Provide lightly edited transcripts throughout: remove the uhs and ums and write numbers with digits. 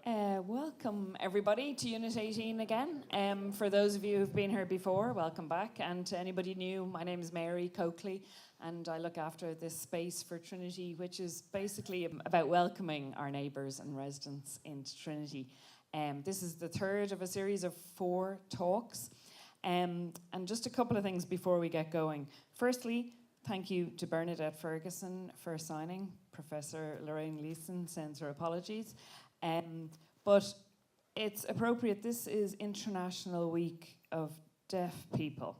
Welcome everybody to Unit 18 again. For those of you who've been here before, welcome back. And to anybody new, my name is Mary Coakley and I look after this space for Trinity, which is basically about welcoming our neighbours and residents into Trinity. This is the third of a series of 4 talks. And just a couple of things before we get going. Firstly, thank you to Bernadette Ferguson for signing. Professor Lorraine Leeson sends her apologies. But it's appropriate, this is International Week of Deaf People.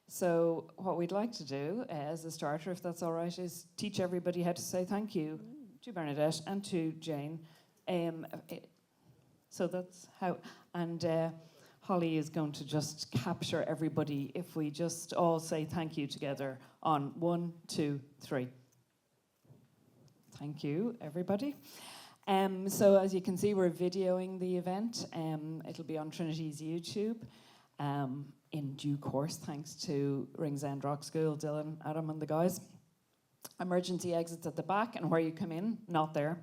So what we'd like to do as a starter, if that's all right, is teach everybody how to say thank you to Bernadette and to Jane. So that's how, and Holly is going to just capture everybody if we just all say thank you together on 1, 2, 3. Thank you, everybody. So as you can see, we're videoing the event. It'll be on Trinity's YouTube in due course, thanks to Ringsend Rock School, Dylan, Adam and the guys. Emergency exits at the back and where you come in, not there.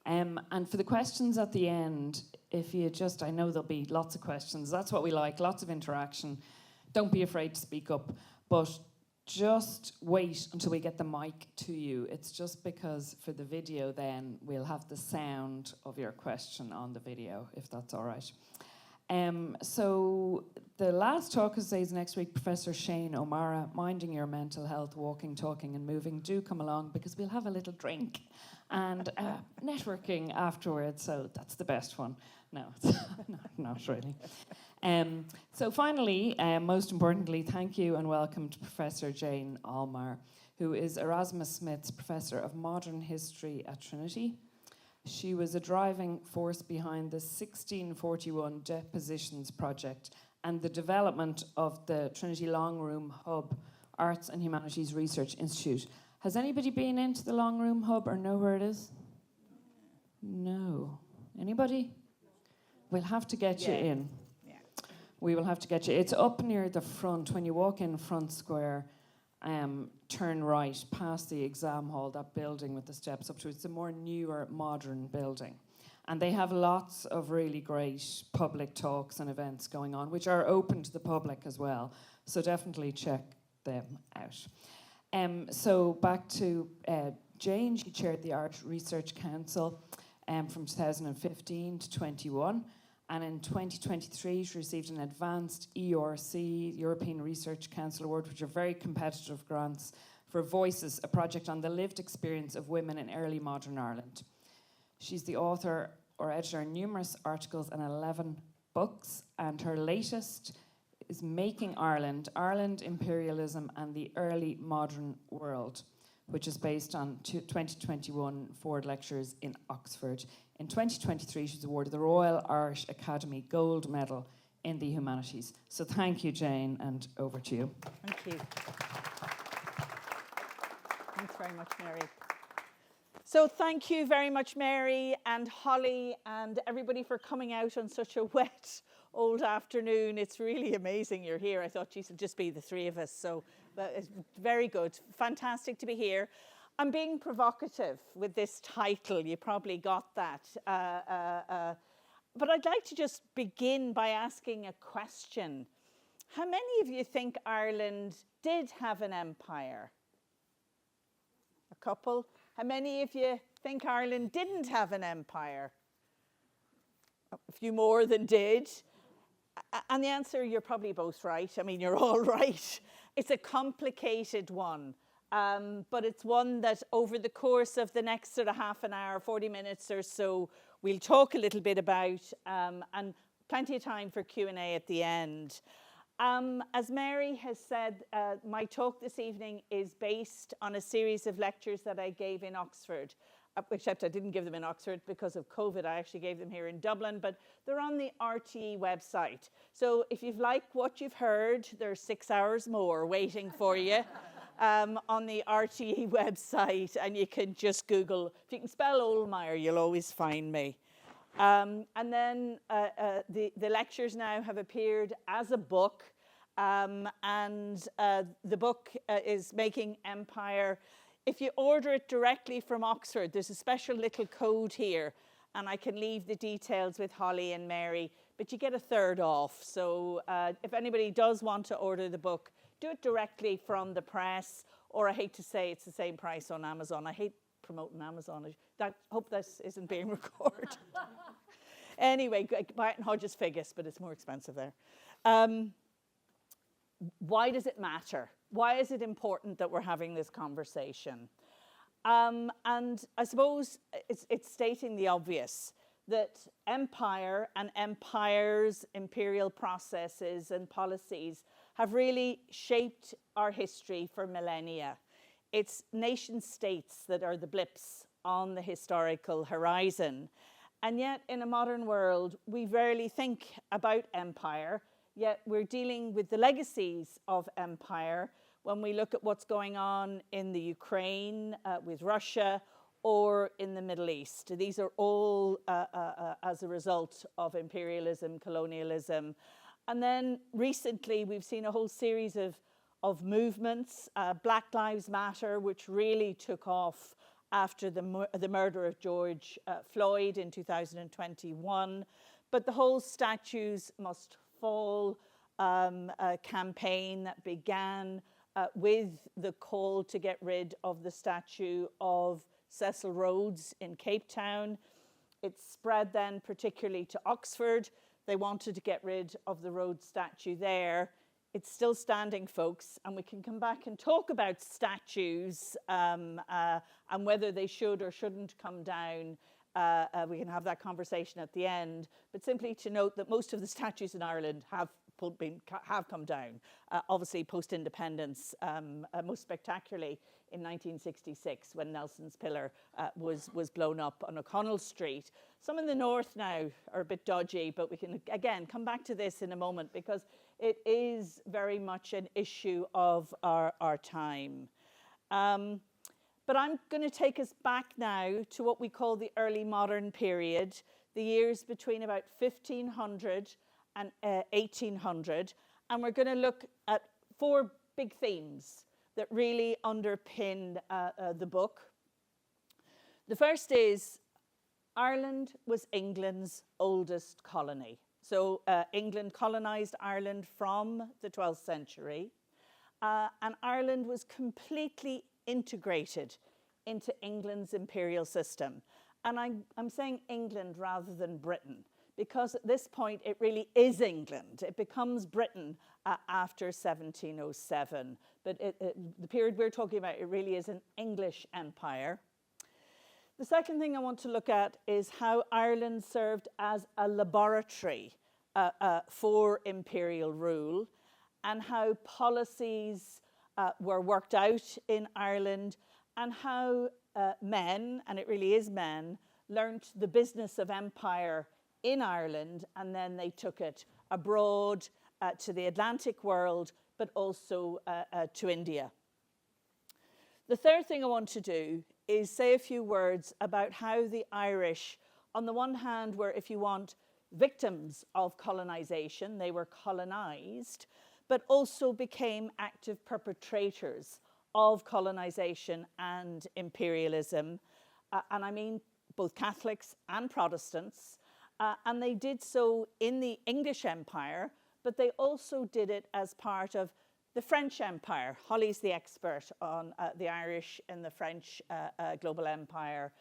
And for the questions at the end, if you just, I know there'll be lots of questions. That's what we like, lots of interaction. Don't be afraid to speak up, but just wait until we get the mic to you. It's just because for the video then we'll have the sound of your question on the video, if that's all right. So the last talk is next week, Professor Jane Ohlmeyer, Minding Your Mental Health, Walking, Talking and Moving. Do come along because we'll have a little drink and networking afterwards, so that's the best one. No, it's not really. So finally, most importantly, thank you and welcome to Professor Jane Ohlmeyer, who is Erasmus Smith's Professor of Modern History at Trinity. She was a driving force behind the 1641 Depositions Project and the development of the Trinity Long Room Hub Arts and Humanities Research Institute. Has anybody been into the Long Room Hub or know where it is? No. Anybody? We'll have to get you in. Yeah. We will have to get you. It's up near the front. When you walk in Front Square, turn right past the exam hall, that building with the steps up to it. It's a more newer, modern building. And they have lots of really great public talks and events going on, which are open to the public as well. So definitely check them out. So back to Jane. She chaired the Art Research Council from 2015 to 21. And in 2023, she received an advanced ERC, European Research Council Award, which are very competitive grants for Voices, a project on the lived experience of women in early modern Ireland. She's the author or editor of numerous articles and 11 books, and her latest is Making Ireland, Ireland, Imperialism and the Early Modern World, which is based on 2021 Ford Lectures in Oxford. In 2023, she was awarded the Royal Irish Academy Gold Medal in the Humanities. So thank you, Jane, and over to you. Thank you. Thanks very much, Mary. So thank you very much, Mary and Holly and everybody for coming out on such a wet old afternoon. It's really amazing you're here. I thought, geez, it'd just be the 3 of us. So it's very good. Fantastic to be here. I'm being provocative with this title. You probably got that. But I'd like to just begin by asking a question. How many of you think Ireland did have an empire? A couple. How many of you think Ireland didn't have an empire? A few more than did. And the answer, you're probably both right. I mean, you're all right. It's a complicated one. But it's one that over the course of the next sort of half an hour, 40 minutes or so, we'll talk a little bit about, and plenty of time for Q&A at the end. As Mary has said, my talk this evening is based on a series of lectures that I gave in Oxford, except I didn't give them in Oxford because of COVID. I actually gave them here in Dublin, but they're on the RTE website. So if you've liked what you've heard, there's 6 hours more waiting for you. On the RTE website, and you can just Google, if you can spell Ohlmeyer, you'll always find me. And then the lectures now have appeared as a book, and the book is Making Empire. If you order it directly from Oxford, there's a special little code here, and I can leave the details with Holly and Mary, but you get a third off. So if anybody does want to order the book, do it directly from the press, or I hate to say it's the same price on Amazon. I hate promoting Amazon. I hope this isn't being recorded. Anyway, buy it in Hodges Figgis, but it's more expensive there. Why does it matter? Why is it important that we're having this conversation? And I suppose it's stating the obvious, that empire and empires, imperial processes and policies have really shaped our history for millennia. It's nation states that are the blips on the historical horizon. And yet in a modern world, we rarely think about empire, yet we're dealing with the legacies of empire when we look at what's going on in the Ukraine with Russia, or in the Middle East. These are all as a result of imperialism, colonialism. And then recently we've seen a whole series of movements, Black Lives Matter, which really took off after the murder of George Floyd in 2021. But the whole Statues Must Fall campaign that began with the call to get rid of the statue of Cecil Rhodes in Cape Town. It spread then particularly to Oxford. They wanted to get rid of the Rhodes statue there. It's still standing, folks, and we can come back and talk about statues and whether they should or shouldn't come down. We can have that conversation at the end, but simply to note that most of the statues in Ireland have come down, obviously post-independence, most spectacularly in 1966 when Nelson's Pillar was blown up on O'Connell Street. Some in the north now are a bit dodgy, but we can again come back to this in a moment because it is very much an issue of our time. But I'm going to take us back now to what we call the early modern period, the years between about 1500 and 1800, and we're going to look at 4 big themes that really underpin the book. The first is Ireland was England's oldest colony. So England colonized Ireland from the 12th century, and Ireland was completely integrated into England's imperial system. And I'm saying England rather than Britain, because at this point it really is England. It becomes Britain after 1707. But the period we're talking about, it really is an English empire. The second thing I want to look at is how Ireland served as a laboratory for imperial rule, and how policies were worked out in Ireland, and how men, and it really is men, learnt the business of empire in Ireland, and then they took it abroad to the Atlantic world, but also to India. The third thing I want to do is say a few words about how the Irish, on the one hand, were, if you want, victims of colonization. They were colonized, but also became active perpetrators of colonization and imperialism. And I mean both Catholics and Protestants. And they did so in the English Empire, but they also did it as part of the French Empire. Holly's the expert on the Irish and the French global empire.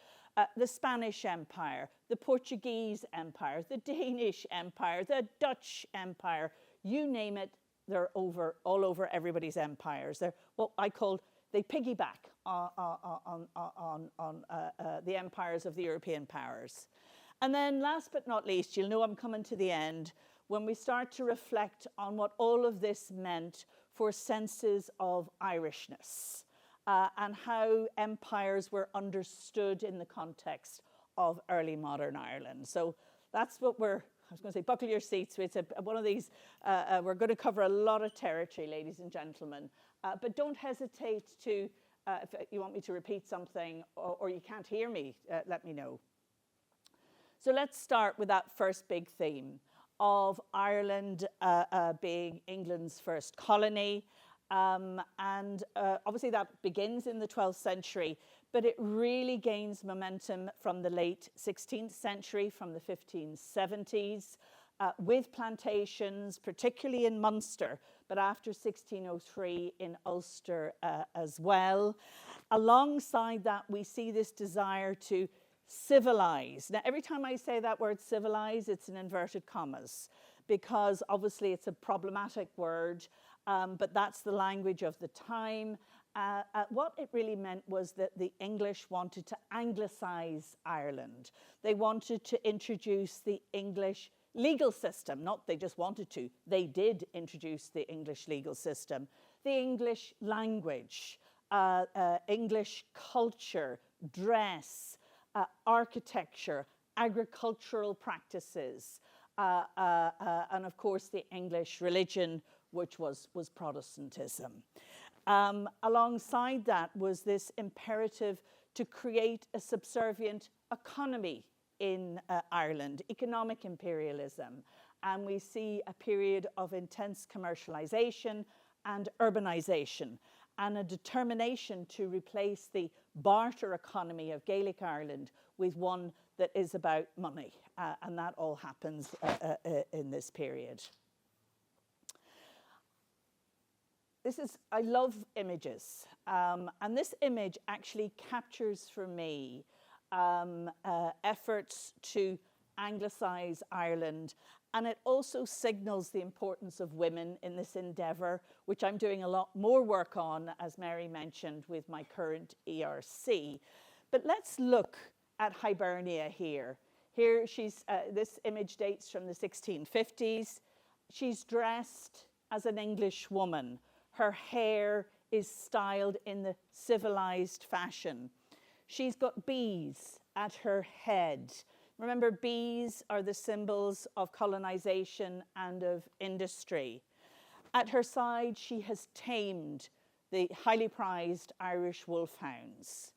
The Spanish Empire, the Portuguese Empire, the Danish Empire, the Dutch Empire, you name it, they're all over everybody's empires. They're what I call, they piggyback on the empires of the European powers. And then last but not least, you'll know I'm coming to the end, when we start to reflect on what all of this meant for senses of Irishness and how empires were understood in the context of early modern Ireland. So that's what I was going to say, buckle your seats. It's one of these, we're going to cover a lot of territory, ladies and gentlemen. But don't hesitate to, if you want me to repeat something or you can't hear me, let me know. So let's start with that first big theme of Ireland being England's first colony, Obviously that begins in the 12th century, but it really gains momentum from the late 16th century, from the 1570s, with plantations, particularly in Munster, but after 1603 in Ulster as well. Alongside that, we see this desire to civilize. Now, every time I say that word civilize, it's in inverted commas, because obviously it's a problematic word, but that's the language of the time. What it really meant was that the English wanted to anglicize Ireland. They wanted to introduce the English legal system. Not they just wanted to, they did introduce the English legal system. The English language, English culture, dress, architecture, agricultural practices, and of course the English religion, which was Protestantism. Alongside that was this imperative to create a subservient economy in Ireland, economic imperialism. And we see a period of intense commercialization and urbanization, and a determination to replace the barter economy of Gaelic Ireland with one that is about money. And that all happens in this period. I love images. And this image actually captures for me efforts to anglicize Ireland. And it also signals the importance of women in this endeavour, which I'm doing a lot more work on, as Mary mentioned, with my current ERC. But let's look at Hibernia here. Here this image dates from the 1650s. She's dressed as an English woman. Her hair is styled in the civilized fashion. She's got bees at her head. Remember, bees are the symbols of colonization and of industry. At her side, she has tamed the highly prized Irish wolfhounds.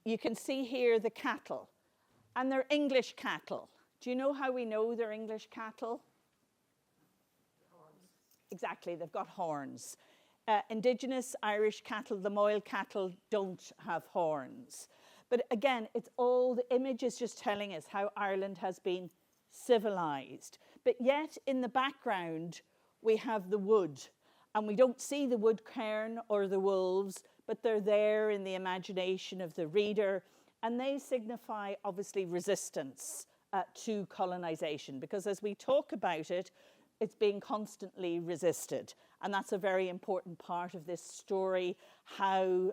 You can see here the cattle, and they're English cattle. Do you know how we know they're English cattle? Horns. Exactly, they've got horns. Indigenous Irish cattle, the Moyle cattle, don't have horns. But again, the image is just telling us how Ireland has been civilized. But yet in the background, we have the wood. And we don't see the wood cairn or the wolves, but they're there in the imagination of the reader. And they signify, obviously, resistance to colonization. Because as we talk about it, it's being constantly resisted. And that's a very important part of this story, how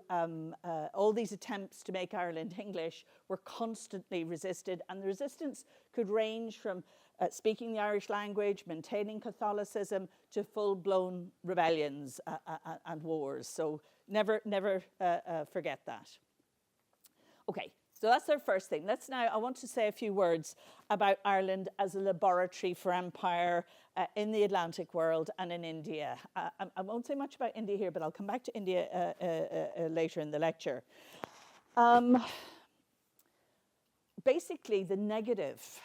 all these attempts to make Ireland English were constantly resisted. And the resistance could range from speaking the Irish language, maintaining Catholicism, to full-blown rebellions and wars. So never forget that. Okay, so that's our first thing. I want to say a few words about Ireland as a laboratory for empire in the Atlantic world and in India. I won't say much about India here, but I'll come back to India later in the lecture. Basically, the negative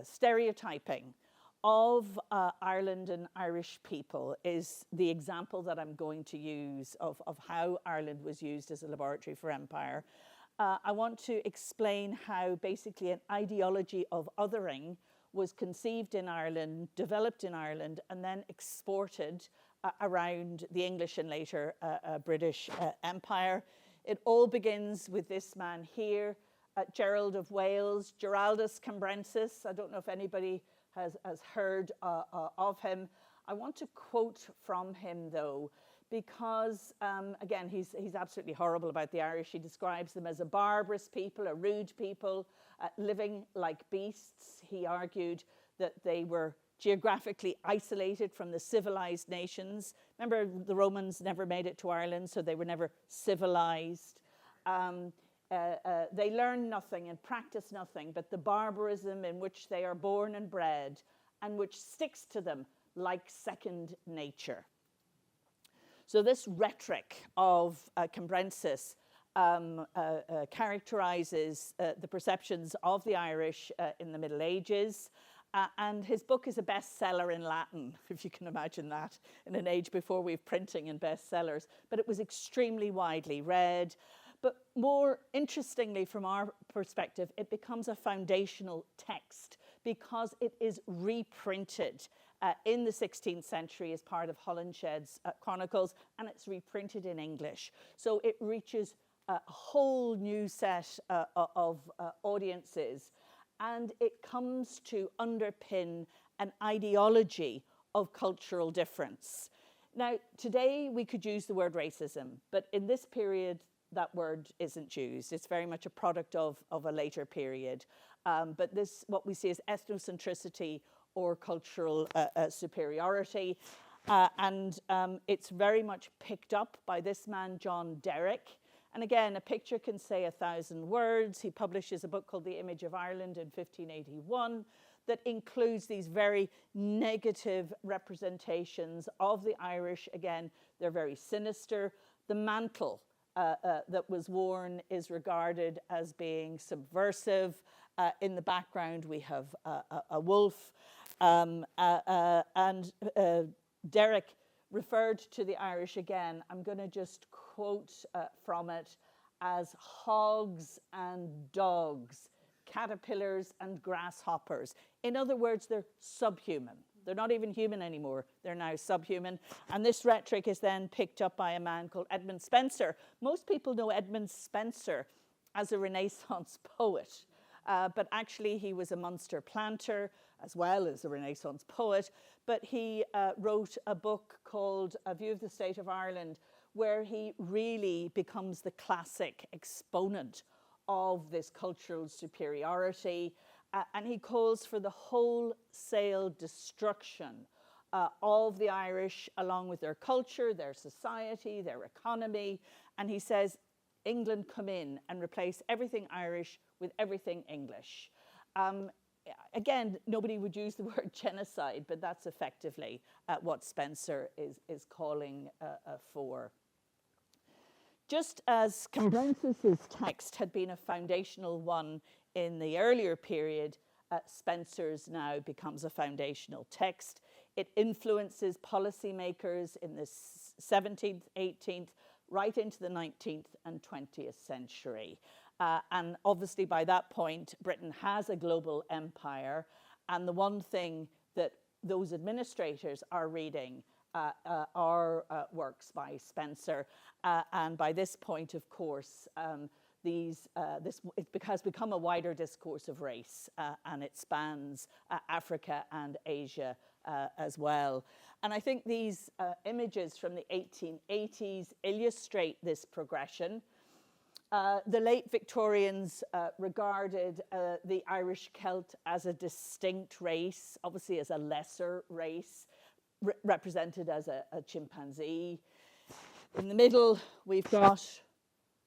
stereotyping of Ireland and Irish people is the example that I'm going to use of how Ireland was used as a laboratory for empire. I want to explain how basically an ideology of othering was conceived in Ireland, developed in Ireland, and then exported around the English and later British Empire. It all begins with this man here, Gerald of Wales, Giraldus Cambrensis. I don't know if anybody has heard of him. I want to quote from him, though, because, again, he's absolutely horrible about the Irish. He describes them as a barbarous people, a rude people, living like beasts. He argued that they were geographically isolated from the civilized nations. Remember, the Romans never made it to Ireland, so they were never civilized. They learn nothing and practice nothing but the barbarism in which they are born and bred, and which sticks to them like second nature. So this rhetoric of Cambrensis characterizes the perceptions of the Irish in the Middle Ages. And his book is a bestseller in Latin, if you can imagine that, in an age before we have printing and bestsellers. But it was extremely widely read. But more interestingly, from our perspective, it becomes a foundational text because it is reprinted in the 16th century as part of Holinshed's Chronicles, and it's reprinted in English. So it reaches a whole new set of audiences, and it comes to underpin an ideology of cultural difference. Now, today we could use the word racism, but in this period, that word isn't used. It's very much a product of a later period. But this, what we see is ethnocentricity or cultural superiority. And it's very much picked up by this man, John Derrick. And again, a picture can say 1,000 words. He publishes a book called The Image of Ireland in 1581 that includes these very negative representations of the Irish. Again, they're very sinister. The mantle that was worn is regarded as being subversive. In the background, we have a wolf. Derrick referred to the Irish again. I'm going to just quote from it as hogs and dogs, caterpillars and grasshoppers. In other words, they're subhuman. They're not even human anymore. They're now subhuman. And this rhetoric is then picked up by a man called Edmund Spenser. Most people know Edmund Spenser as a Renaissance poet, but actually he was a Munster planter as well as a Renaissance poet. But he wrote a book called A View of the State of Ireland, where he really becomes the classic exponent of this cultural superiority. And he calls for the wholesale destruction of the Irish, along with their culture, their society, their economy. And he says, England, come in and replace everything Irish with everything English. Again, nobody would use the word genocide, but that's effectively what Spenser is calling for. Just as Cambrensis' text had been a foundational one in the earlier period, Spenser's now becomes a foundational text. It influences policymakers in the 17th, 18th, right into the 19th and 20th century. And obviously by that point, Britain has a global empire. And the one thing that those administrators are reading are works by Spenser. And by this point, of course, it has become a wider discourse of race, and it spans Africa and Asia as well. And I think these images from the 1880s illustrate this progression. The late Victorians regarded the Irish Celt as a distinct race, obviously as a lesser race, represented as a chimpanzee. In the middle, we've got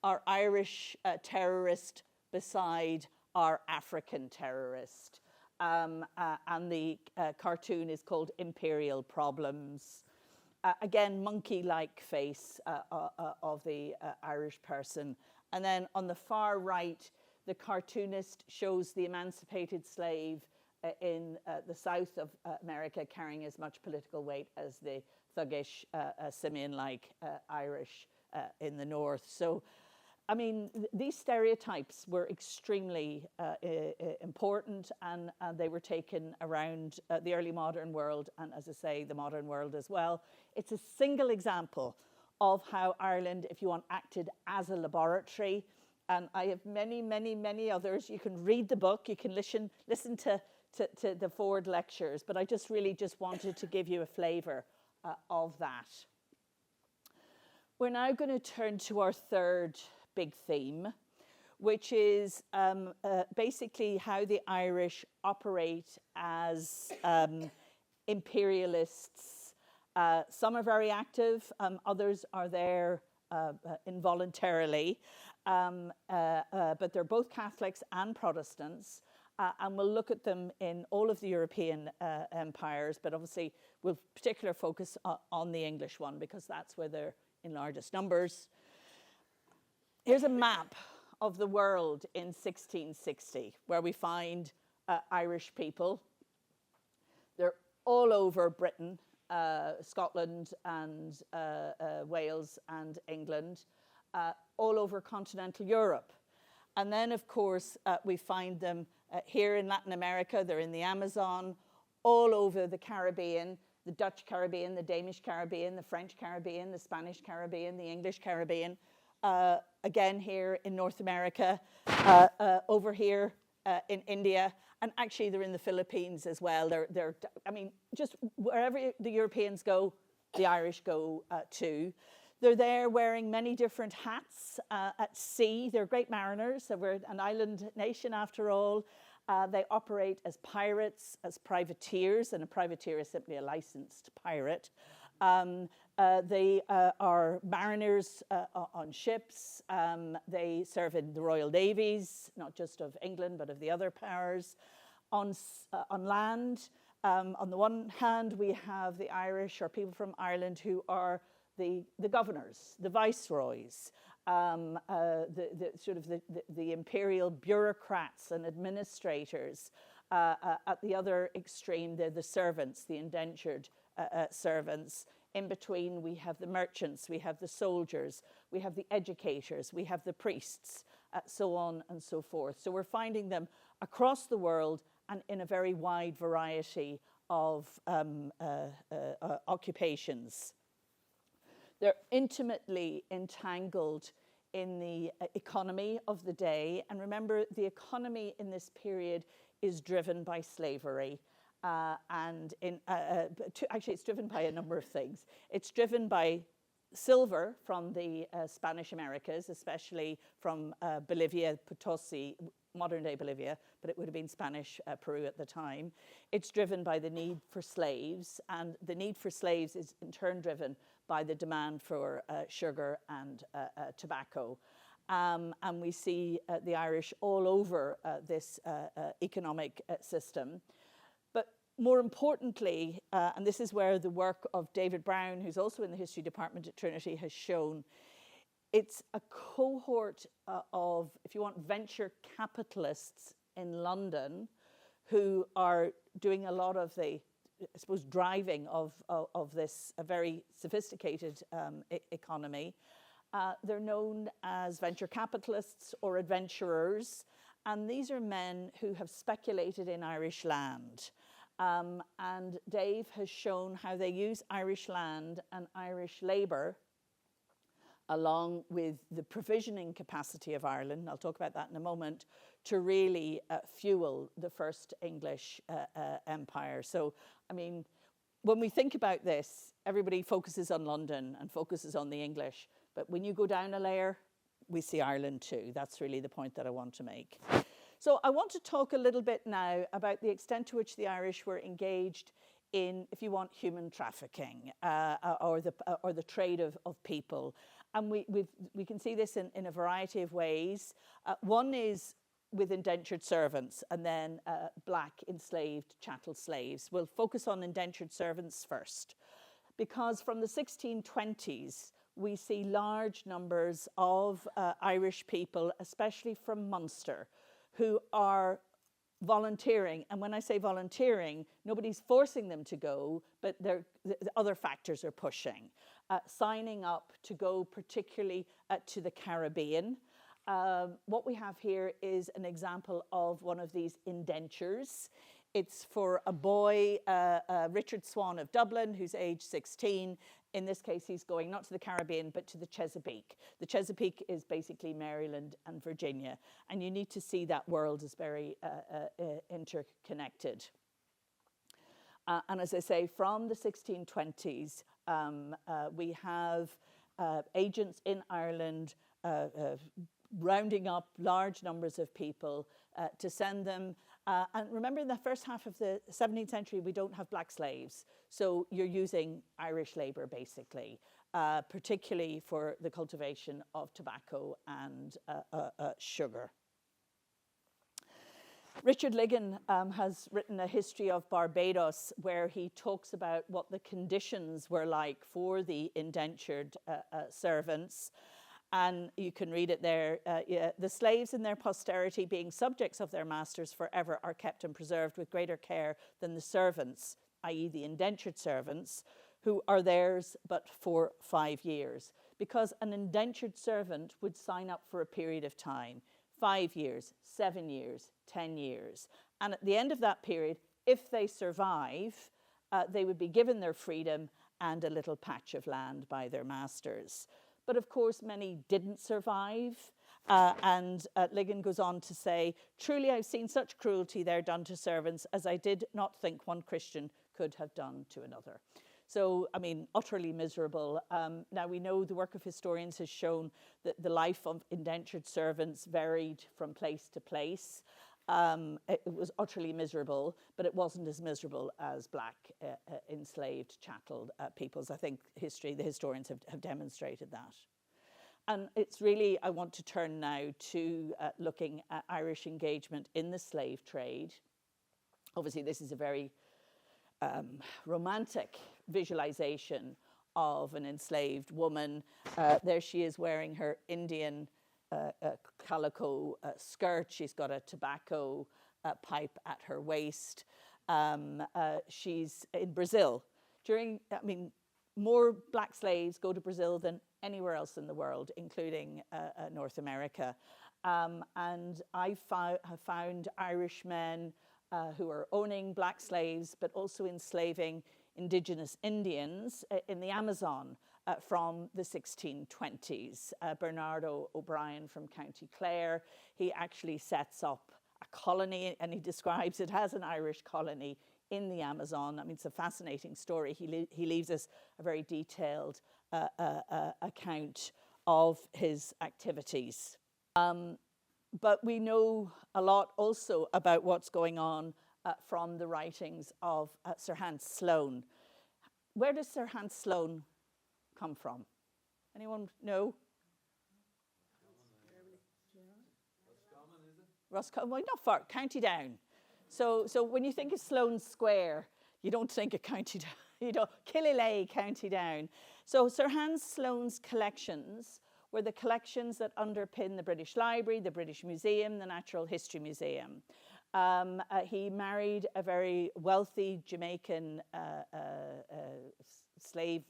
our Irish terrorist beside our African terrorist. And the cartoon is called Imperial Problems. Again, monkey-like face of the Irish person. And then on the far right, the cartoonist shows the emancipated slave in the south of America carrying as much political weight as the thuggish, simian-like Irish in the north. So, I mean, these stereotypes were extremely important, and they were taken around the early modern world, and as I say, the modern world as well. It's a single example of how Ireland, if you want, acted as a laboratory. And I have many, many, many others. You can read the book, you can listen to the Ford lectures, but I just really wanted to give you a flavour of that. We're now going to turn to our third big theme, which is basically how the Irish operate as imperialists. Some are very active, others are there involuntarily, but they're both Catholics and Protestants. And we'll look at them in all of the European empires, but obviously we'll particular focus on the English one because that's where they're in largest numbers. Here's a map of the world in 1660, where we find Irish people. all over Britain, Scotland and Wales and England, all over continental Europe. And then, of course, we find them here in Latin America. They're in the Amazon, all over the Caribbean, the Dutch Caribbean, the Danish Caribbean, the French Caribbean, the Spanish Caribbean, the English Caribbean. Again here in North America, over here in India, and actually they're in the Philippines as well. I mean, just wherever the Europeans go, the Irish go too. They're there wearing many different hats at sea. They're great mariners. We're an island nation after all. They operate as pirates, as privateers, and a privateer is simply a licensed pirate. They are mariners on ships. They serve in the Royal Navies, not just of England, but of the other powers. On land, on the one hand, we have the Irish, or people from Ireland, who are the governors, the viceroys, the imperial bureaucrats and administrators. At the other extreme, they're the servants, the indentured servants. In between, we have the merchants, we have the soldiers, we have the educators, we have the priests, so on and so forth. So we're finding them across the world and in a very wide variety of occupations. They're intimately entangled in the economy of the day. And remember, the economy in this period is driven by slavery. Actually, it's driven by a number of things. It's driven by silver from the Spanish Americas, especially from Bolivia, Potosi, modern-day Bolivia, but it would have been Spanish Peru at the time. It's driven by the need for slaves, and the need for slaves is in turn driven by the demand for sugar and tobacco. And we see the Irish all over this economic system. But more importantly, and this is where the work of David Brown, who's also in the history department at Trinity, has shown, it's a cohort of, if you want, venture capitalists in London who are doing a lot of the, I suppose, driving of this very sophisticated economy. They're known as venture capitalists or adventurers, and these are men who have speculated in Irish land. And Dave has shown how they use Irish land and Irish labour along with the provisioning capacity of Ireland, and I'll talk about that in a moment, to really fuel the first English empire. So, I mean, when we think about this, everybody focuses on London and focuses on the English, but when you go down a layer, we see Ireland too. That's really the point that I want to make. So I want to talk a little bit now about the extent to which the Irish were engaged in, if you want, human trafficking or the trade of people. And we can see this in a variety of ways. One is with indentured servants and then black enslaved chattel slaves. We'll focus on indentured servants first, because from the 1620s, we see large numbers of Irish people, especially from Munster, who are volunteering. And when I say volunteering, nobody's forcing them to go, but the other factors are pushing. Signing up to go particularly to the Caribbean. What we have here is an example of one of these indentures. It's for a boy, Richard Swan of Dublin, who's age 16. In this case, he's going not to the Caribbean, but to the Chesapeake. The Chesapeake is basically Maryland and Virginia. And you need to see that world as very interconnected. And as I say, from the 1620s, we have agents in Ireland rounding up large numbers of people to send them. And remember, in the first half of the 17th century, we don't have black slaves. So you're using Irish labour, basically, particularly for the cultivation of tobacco and sugar. Richard Ligon has written a history of Barbados, where he talks about what the conditions were like for the indentured servants. And you can read it there. The slaves and their posterity, being subjects of their masters forever, are kept and preserved with greater care than the servants. i.e. the indentured servants, who are theirs but for 5 years. Because an indentured servant would sign up for a period of time, 5 years, 7 years, 10 years. And at the end of that period, if they survive, they would be given their freedom and a little patch of land by their masters. But of course, many didn't survive. And Ligon goes on to say, "Truly I've seen such cruelty there done to servants as I did not think one Christian could have done to another." So, I mean, utterly miserable. Now, we know the work of historians has shown that the life of indentured servants varied from place to place. It was utterly miserable, but it wasn't as miserable as black enslaved chattel peoples. I think the historians have demonstrated that. And it's really, I want to turn now to looking at Irish engagement in the slave trade. Obviously, this is a very romantic visualization of an enslaved woman. There she is wearing her Indian calico skirt. She's got a tobacco pipe at her waist. She's in Brazil. More black slaves go to Brazil than anywhere else in the world, including North America. And I have found Irish men who are owning black slaves, but also enslaving indigenous Indians in the Amazon from the 1620s. Bernardo O'Brien from County Clare, he actually sets up a colony, and he describes it as an Irish colony in the Amazon. I mean, it's a fascinating story. He leaves us a very detailed account of his activities. But we know a lot also about what's going on from the writings of Sir Hans Sloane. Where does Sir Hans Sloane come from? Anyone know? Roscommon, well, not far, County Down. So when you think of Sloane Square, you don't think of County Down, you know, Killilay, County Down. So Sir Hans Sloane's collections were the collections that underpin the British Library, the British Museum, the Natural History Museum. He married a very wealthy Jamaican slave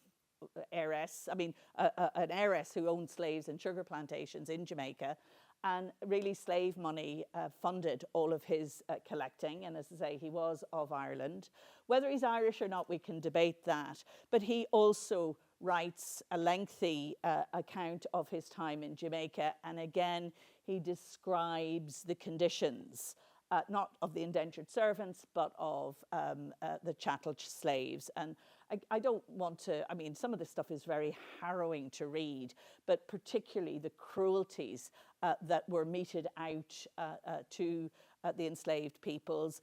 heiress, an heiress who owned slaves and sugar plantations in Jamaica, and really slave money funded all of his collecting. And as I say, he was of Ireland. Whether he's Irish or not, we can debate that. But he also writes a lengthy account of his time in Jamaica. And again, he describes the conditions, not of the indentured servants, but of the chattel slaves. And I don't want to, some of this stuff is very harrowing to read, but particularly the cruelties that were meted out to the enslaved peoples,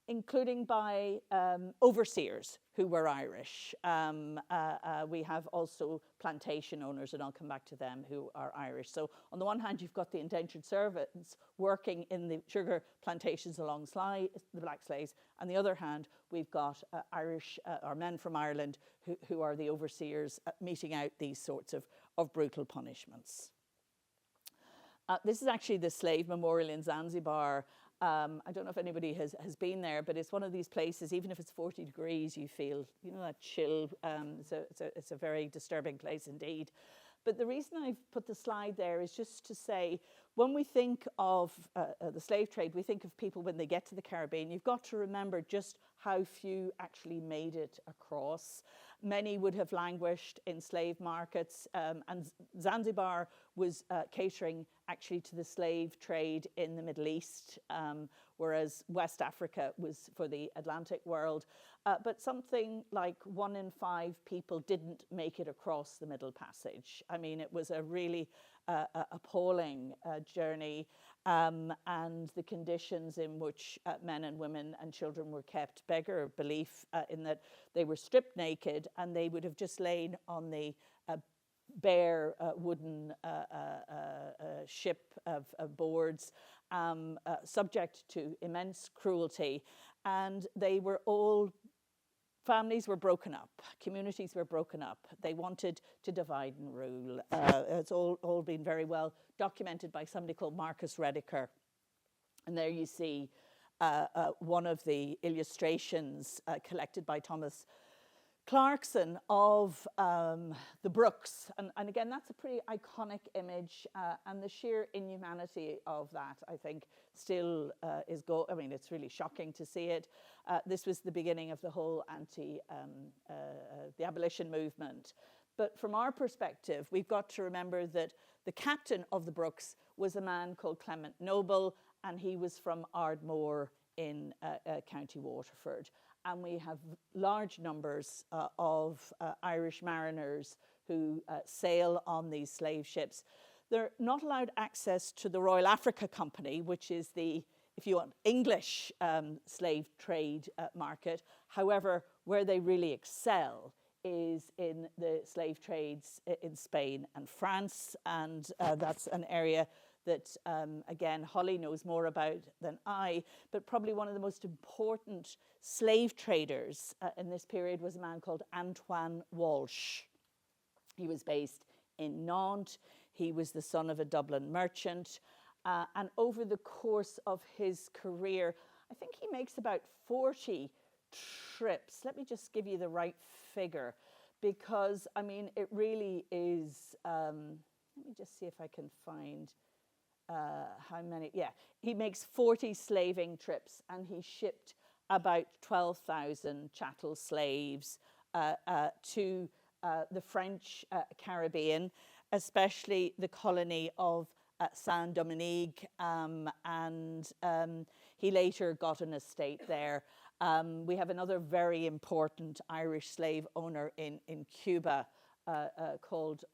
including by overseers who were Irish. We have also plantation owners, and I'll come back to them, who are Irish. So on the one hand, you've got the indentured servants working in the sugar plantations alongside the black slaves. On the other hand, we've got Irish, or men from Ireland, who are the overseers meting out these sorts of brutal punishments. This is actually the slave memorial in Zanzibar. I don't know if anybody has been there, but it's one of these places, even if it's 40 degrees, you feel, that chill. It's a very disturbing place indeed. But the reason I've put the slide there is just to say, when we think of the slave trade, we think of people when they get to the Caribbean. You've got to remember just how few actually made it across. Many would have languished in slave markets, and Zanzibar was catering actually to the slave trade in the Middle East, whereas West Africa was for the Atlantic world. But something like 1 in 5 people didn't make it across the Middle Passage. It was a really appalling journey, and the conditions in which men and women and children were kept beggar belief, in that they were stripped naked and they would have just lain on the bare wooden ship of boards, subject to immense cruelty. And they were all, families were broken up, communities were broken up. They wanted to divide and rule. It's all been very well documented by somebody called Marcus Rediker. And there you see one of the illustrations collected by Thomas Clarkson of the Brooks. And again, that's a pretty iconic image, and the sheer inhumanity of that, I think, still is I mean, it's really shocking to see it. This was the beginning of the whole the abolition movement. But from our perspective, we've got to remember that the captain of the Brooks was a man called Clement Noble, and he was from Ardmore in County Waterford. And we have large numbers of Irish mariners who sail on these slave ships. They're not allowed access to the Royal Africa Company, which is the, if you want, English slave trade market. However, where they really excel is in the slave trades in Spain and France, and that's an area that, again, Holly knows more about than I, but probably one of the most important slave traders in this period was a man called Antoine Walsh. He was based in Nantes. He was the son of a Dublin merchant. And over the course of his career, I think he makes about 40 trips. Let me just give you the right figure, because, I mean, it really is, let me just see if I can find how many. Yeah, he makes 40 slaving trips, and he shipped about 12,000 chattel slaves to the French Caribbean, especially the colony of Saint-Domingue, and he later got an estate there. We have another very important Irish slave owner in Cuba called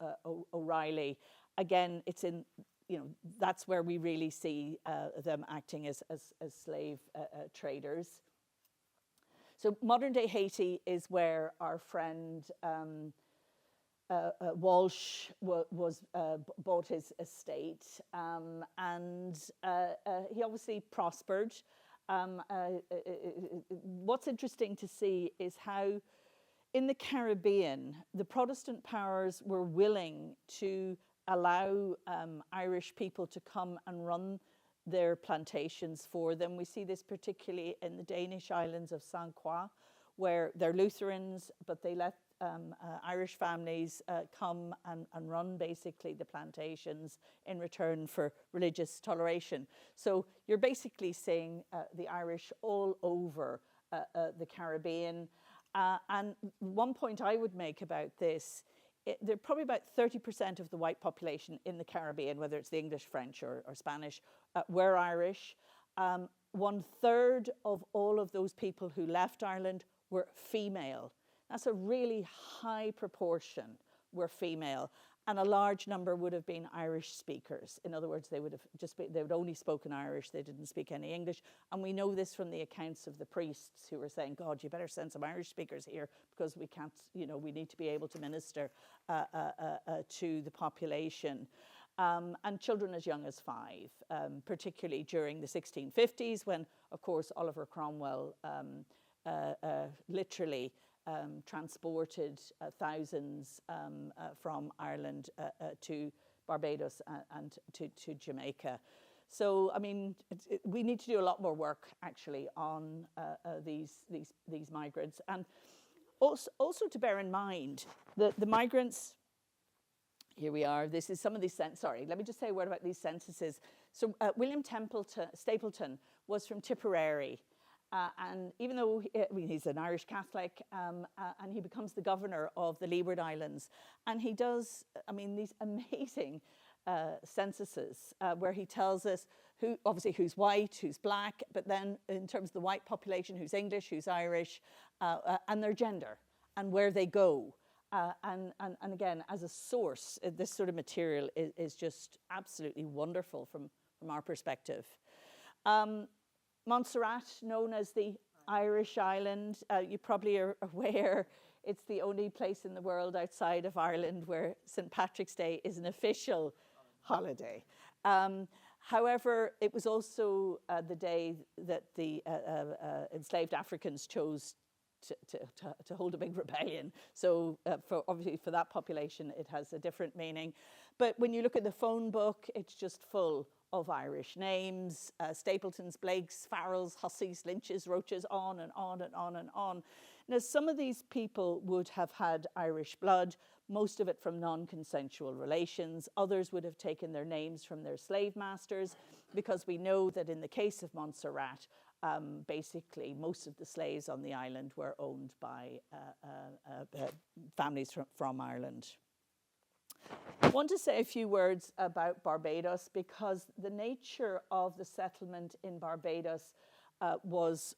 O'Reilly. Again, it's in, you know, that's where we really see them acting as slave traders. So modern day Haiti is where our friend Walsh bought his estate, and he obviously prospered. What's interesting to see is how in the Caribbean, the Protestant powers were willing to allow Irish people to come and run their plantations for them. We see this particularly in the Danish islands of St. Croix, where they're Lutherans, but they let Irish families come and run basically the plantations in return for religious toleration. So you're basically seeing the Irish all over the Caribbean. And one point I would make about this, there are probably about 30% of the white population in the Caribbean, whether it's the English, French, or Spanish, were Irish. 1/3 of all of those people who left Ireland were female. That's a really high proportion were female, and a large number would have been Irish speakers. In other words, they would only spoken Irish, they didn't speak any English. And we know this from the accounts of the priests who were saying, God, you better send some Irish speakers here, because we can't, you know, we need to be able to minister to the population. And children as young as 5, particularly during the 1650s, when, of course, Oliver Cromwell literally transported thousands from Ireland to Barbados and to Jamaica. So, I mean, we need to do a lot more work, actually, on these migrants. And also to bear in mind that the migrants, here we are, this is some of these, sorry, let me just say a word about these censuses. So William Stapleton was from Tipperary. And even though he's an Irish Catholic, and he becomes the governor of the Leeward Islands, and he does, I mean, these amazing censuses where he tells us who's white, who's black, but then in terms of the white population, who's English, who's Irish, and their gender, and where they go. And again, as a source, this sort of material is just absolutely wonderful from our perspective. Montserrat, known as the Irish island, you probably are aware it's the only place in the world outside of Ireland where St. Patrick's Day is an official holiday. However, it was also the day that the enslaved Africans chose to hold a big rebellion. So obviously for that population, it has a different meaning. But when you look at the phone book, it's just full of Irish names, Stapletons, Blakes, Farrells, Hussies, Lynches, Roaches, on and on and on and on. Now, some of these people would have had Irish blood, most of it from non-consensual relations. Others would have taken their names from their slave masters, because we know that in the case of Montserrat, basically most of the slaves on the island were owned by families from Ireland. I want to say a few words about Barbados, because the nature of the settlement in Barbados was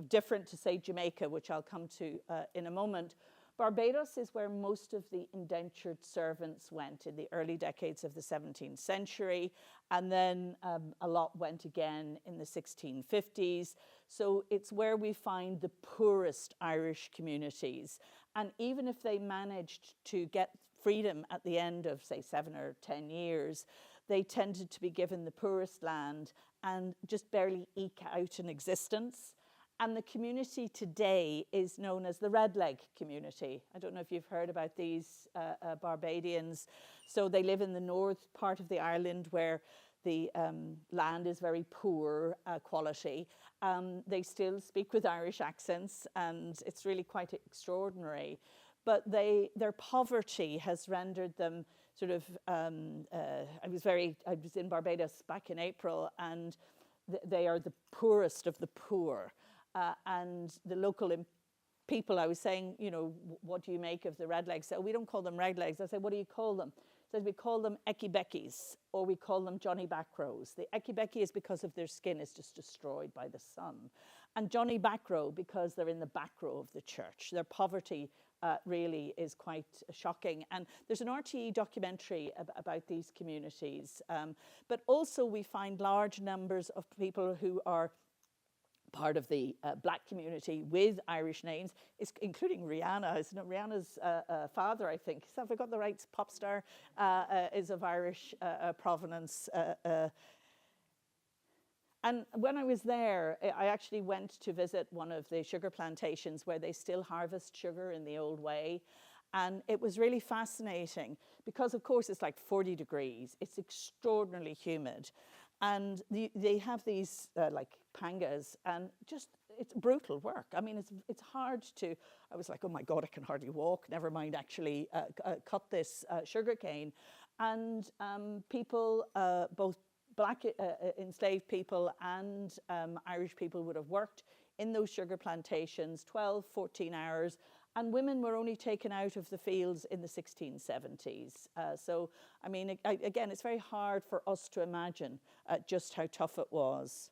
different to, say, Jamaica, which I'll come to in a moment. Barbados is where most of the indentured servants went in the early decades of the 17th century, and then a lot went again in the 1650s. So it's where we find the poorest Irish communities. And even if they managed to get freedom at the end of, say, 7 or 10 years, they tended to be given the poorest land and just barely eke out an existence. And the community today is known as the Red Leg community. I don't know if you've heard about these Barbadians. So they live in the north part of the island, where the land is very poor quality. They still speak with Irish accents, and it's really quite extraordinary. But their poverty has rendered them sort of, I was in Barbados back in April, and they are the poorest of the poor. And the local people, I was saying, you know, what do you make of the redlegs? So we don't call them redlegs. I said, what do you call them? He says, we call them Ecky-Beckys, or we call them Johnny Backrows. The Ecky-Becky is because of their skin is just destroyed by the sun. And Johnny Backrow, because they're in the back row of the church. Their poverty really is quite shocking. And there's an RTE documentary about these communities. But also we find large numbers of people who are part of the black community with Irish names, including Rihanna. Rihanna's father, I think, so if I got the right, pop star, is of Irish provenance. And when I was there, I actually went to visit one of the sugar plantations where they still harvest sugar in the old way. And it was really fascinating because, of course, it's like 40 degrees. It's extraordinarily humid. And they have these like pangas, and just, it's brutal work. I mean, it's hard to, I was like, oh my God, I can hardly walk, never mind actually cut this sugar cane. And people, both black enslaved people and Irish people would have worked in those sugar plantations 12, 14 hours, and women were only taken out of the fields in the 1670s. So, I mean, again, it's very hard for us to imagine just how tough it was.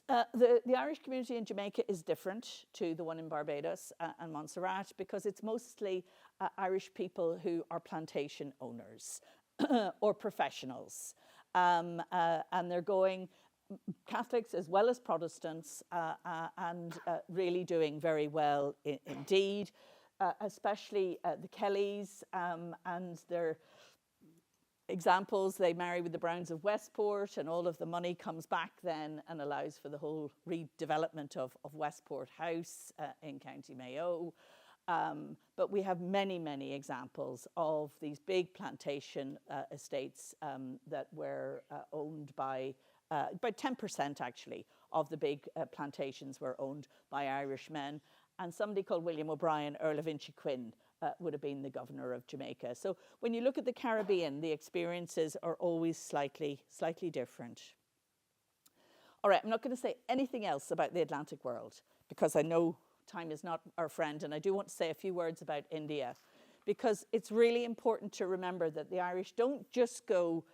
The Irish community in Jamaica is different to the one in Barbados and Montserrat, because it's mostly Irish people who are plantation owners or professionals. And they're going Catholics as well as Protestants, and really doing very well indeed, especially the Kellys and their examples. They marry with the Browns of Westport, and all of the money comes back then and allows for the whole redevelopment of Westport House in County Mayo. But we have many, many examples of these big plantation estates that were owned by about 10% actually of the big plantations were owned by Irish men. And somebody called William O'Brien, Earl of Inchiquin, would have been the governor of Jamaica. So when you look at the Caribbean, the experiences are always slightly different. All right, I'm not going to say anything else about the Atlantic world, because I know time is not our friend, and I do want to say a few words about India, because it's really important to remember that the Irish don't just go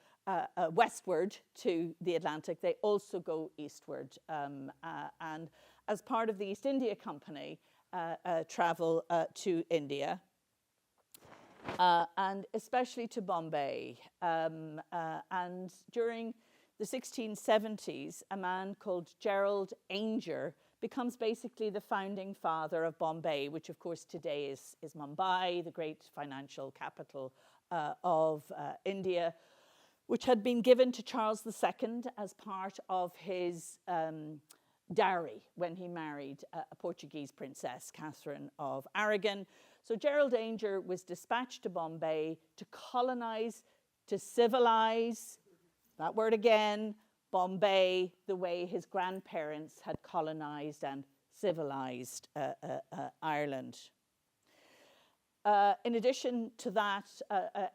westward to the Atlantic, they also go eastward. And as part of the East India Company, travel to India, and especially to Bombay. And during the 1670s, a man called Gerald Ainger becomes basically the founding father of Bombay, which of course today is Mumbai, the great financial capital of India, which had been given to Charles II as part of his dowry when he married a Portuguese princess, Catherine of Aragon. So Gerald Ainger was dispatched to Bombay to colonize, to civilize that word again, Bombay, the way his grandparents had colonized and civilized Ireland. In addition to that,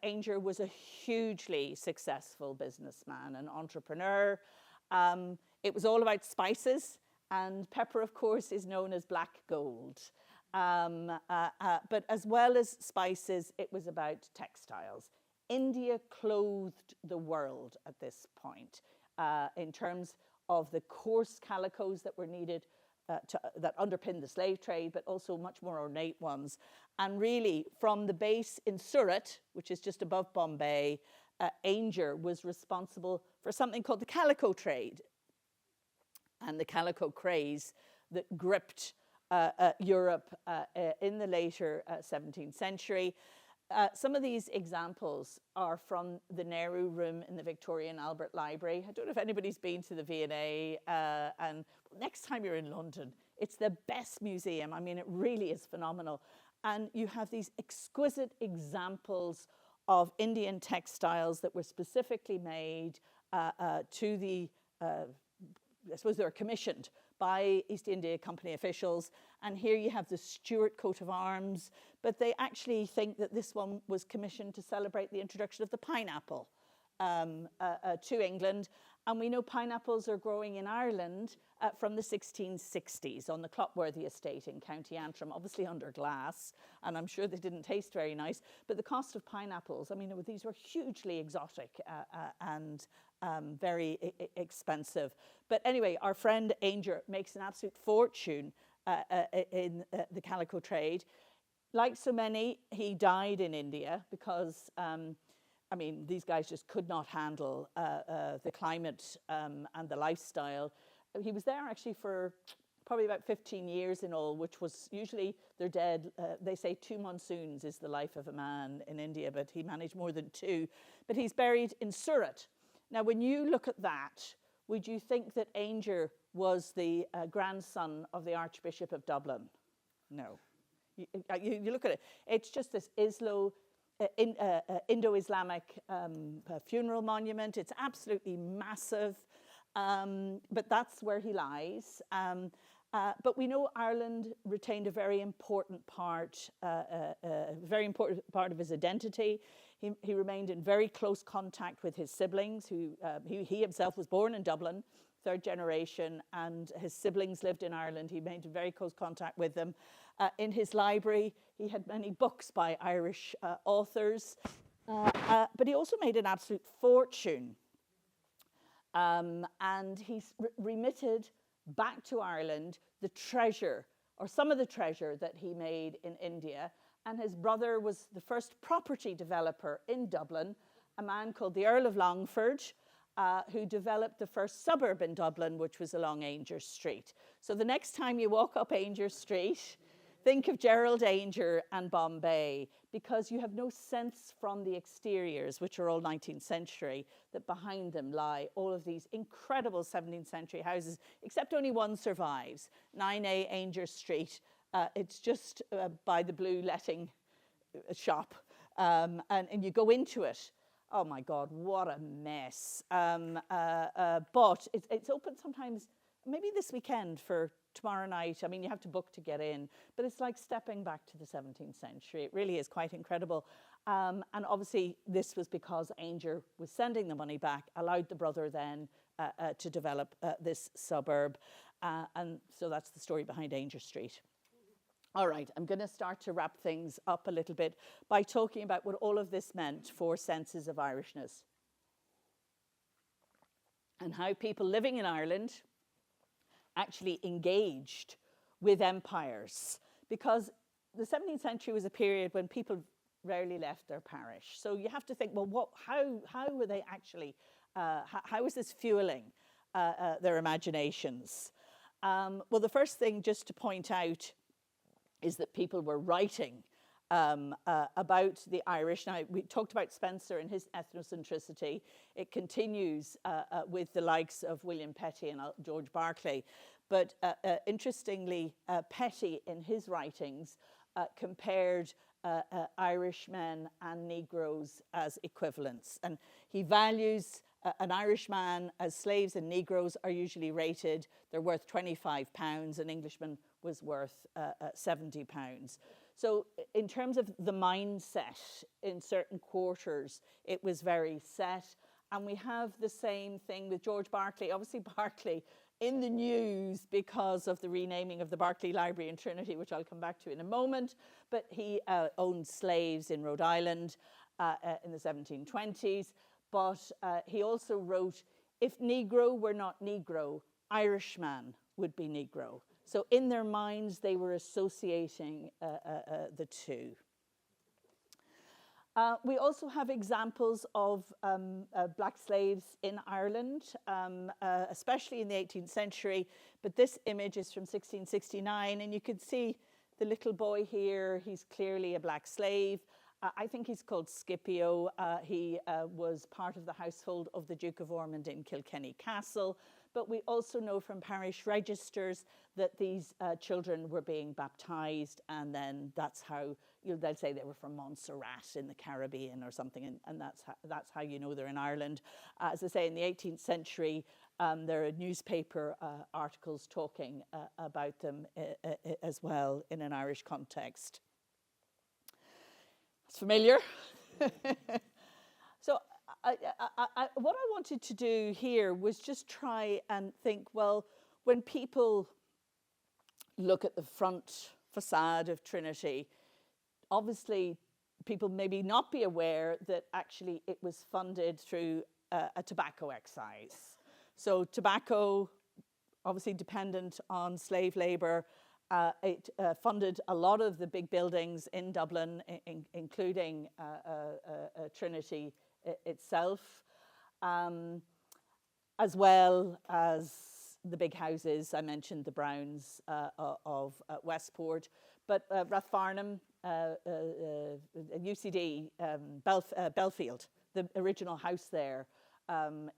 Ainger was a hugely successful businessman and entrepreneur. It was all about spices, and pepper, of course, is known as black gold. But as well as spices, it was about textiles. India clothed the world at this point in terms of the coarse calicos that were needed that underpinned the slave trade, but also much more ornate ones. And really, from the base in Surat, which is just above Bombay, Ainger was responsible for something called the calico trade and the calico craze that gripped Europe in the later 17th century. Some of these examples are from the Nehru Room in the Victoria and Albert Library. I don't know if anybody's been to the V&A, and next time you're in London, it's the best museum. I mean, it really is phenomenal. And you have these exquisite examples of Indian textiles that were specifically made to the, I suppose they were commissioned by East India Company officials. And here you have the Stuart coat of arms, but they actually think that this one was commissioned to celebrate the introduction of the pineapple to England. And we know pineapples are growing in Ireland from the 1660s on the Clotworthy estate in County Antrim, obviously under glass, and I'm sure they didn't taste very nice. But the cost of pineapples, I mean, these were hugely exotic and very expensive. But anyway, our friend Ainger makes an absolute fortune in the calico trade. Like so many, he died in India because, I mean, these guys just could not handle the climate and the lifestyle. He was there actually for probably about 15 years in all, which was usually they're dead. They say 2 monsoons is the life of a man in India, but he managed more than 2. But he's buried in Surat. Now, when you look at that, would you think that Ainger was the grandson of the Archbishop of Dublin? No. You look at it, it's just this Indo-Islamic funeral monument. It's absolutely massive, but that's where he lies. But we know Ireland retained a very important part of his identity. He remained in very close contact with his siblings, who he himself was born in Dublin, 3rd generation, and his siblings lived in Ireland. He made very close contact with them. In his library, he had many books by Irish authors, but he also made an absolute fortune. And he's remitted back to Ireland the treasure, or some of the treasure that he made in India. And his brother was the first property developer in Dublin, a man called the Earl of Longford, who developed the first suburb in Dublin, which was along Ainger Street. So the next time you walk up Ainger Street, think of Gerald Ainger and Bombay, because you have no sense from the exteriors, which are all 19th century, that behind them lie all of these incredible 17th century houses, except only one survives, 9A Ainger Street. It's just by the Blue letting shop, and you go into it. Oh my God, what a mess. But it's open sometimes, maybe this weekend for tomorrow night. I mean, you have to book to get in, but it's like stepping back to the 17th century. It really is quite incredible. And obviously this was because Ainger was sending the money back, allowed the brother then to develop this suburb. And so that's the story behind Ainger Street. All right, I'm going to start to wrap things up a little bit by talking about what all of this meant for senses of Irishness and how people living in Ireland actually engaged with empires, because the 17th century was a period when people rarely left their parish. So you have to think, well, how were they actually, how was this fueling their imaginations? Well, the first thing just to point out is that people were writing about the Irish. Now, we talked about Spencer and his ethnocentricity. It continues with the likes of William Petty and George Berkeley. But interestingly, Petty in his writings compared Irishmen and Negroes as equivalents. And he values an Irishman as slaves and Negroes are usually rated, they're worth £25, an Englishman was worth £70. So in terms of the mindset in certain quarters, it was very set. And we have the same thing with George Berkeley. Obviously, Berkeley in the news because of the renaming of the Berkeley Library in Trinity, which I'll come back to in a moment. But he owned slaves in Rhode Island in the 1720s. But he also wrote, if Negro were not Negro, Irishman would be Negro. So in their minds, they were associating the two. We also have examples of black slaves in Ireland, especially in the 18th century. But this image is from 1669, and you can see the little boy here. He's clearly a black slave. I think he's called Scipio. He was part of the household of the Duke of Ormond in Kilkenny Castle. But we also know from parish registers that these children were being baptized, and then that's how they'll say they were from Montserrat in the Caribbean or something, and that's how you know they're in Ireland. As I say, in the 18th century, there are newspaper articles talking about them as well in an Irish context. It's familiar. So what I wanted to do here was just try and think, well, when people look at the front facade of Trinity, obviously people maybe not be aware that actually it was funded through a tobacco excise. So tobacco, obviously dependent on slave labour, it funded a lot of the big buildings in Dublin, including Trinity itself, as well as the big houses. I mentioned the Browns of Westport, but Rathfarnham, UCD, Belfield, the original house there,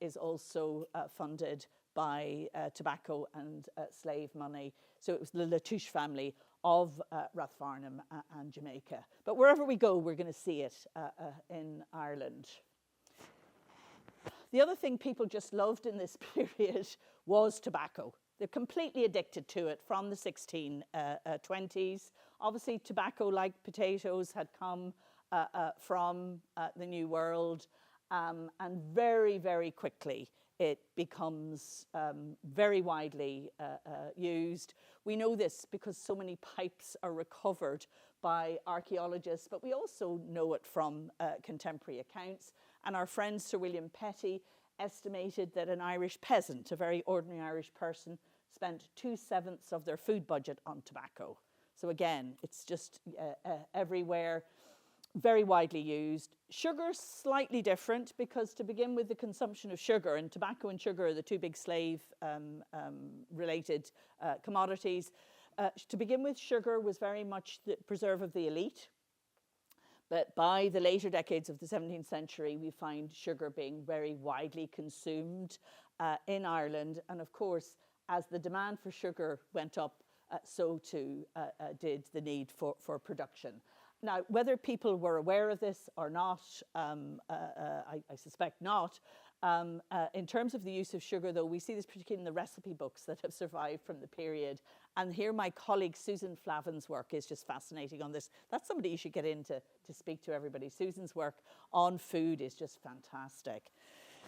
is also funded by tobacco and slave money. So it was the Latouche family of Rathfarnham and Jamaica. But wherever we go, we're going to see it in Ireland. The other thing people just loved in this period was tobacco. They're completely addicted to it from the 1620s. Obviously, tobacco, like potatoes, had come from the New World, and very, very quickly it becomes very widely used. We know this because so many pipes are recovered by archaeologists, but we also know it from contemporary accounts. And our friend Sir William Petty estimated that an Irish peasant, a very ordinary Irish person, spent 2/7 of their food budget on tobacco. So again, it's just everywhere, very widely used. Sugar, slightly different, because to begin with, the consumption of sugar, and tobacco and sugar are the two big slave-related commodities. To begin with, sugar was very much the preserve of the elite. But by the later decades of the 17th century, we find sugar being very widely consumed in Ireland. And of course, as the demand for sugar went up, so too did the need for production. Now, whether people were aware of this or not, I suspect not. In terms of the use of sugar, though, we see this particularly in the recipe books that have survived from the period. And here my colleague Susan Flavin's work is just fascinating on this. That's somebody you should get in to speak to everybody. Susan's work on food is just fantastic.